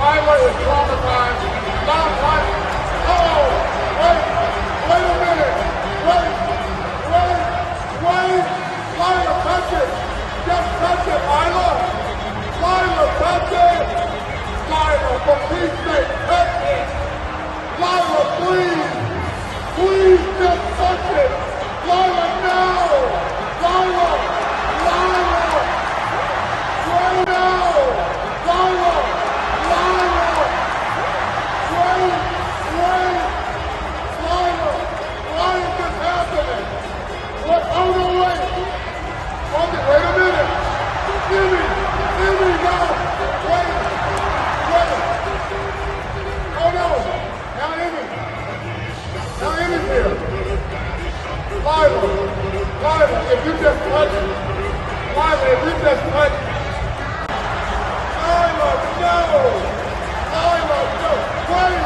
Lila is traumatized. Not like, oh, wait a minute. Wait. Lila, touch it. Just touch it, Lila. Lila, touch it. Lila, for Pete's sake, touch it. Lila, please. Please just touch it. Lila, no. Lila. Right now. Lila. Wait. Lila, why is this happening? What? Oh, no, wait. Okay, wait a minute. Jimmy, no. Wait. Oh, no. Now Emmy's here. Lila, if you just touch it. Lila, if you just touch it. Lila, no. Wait.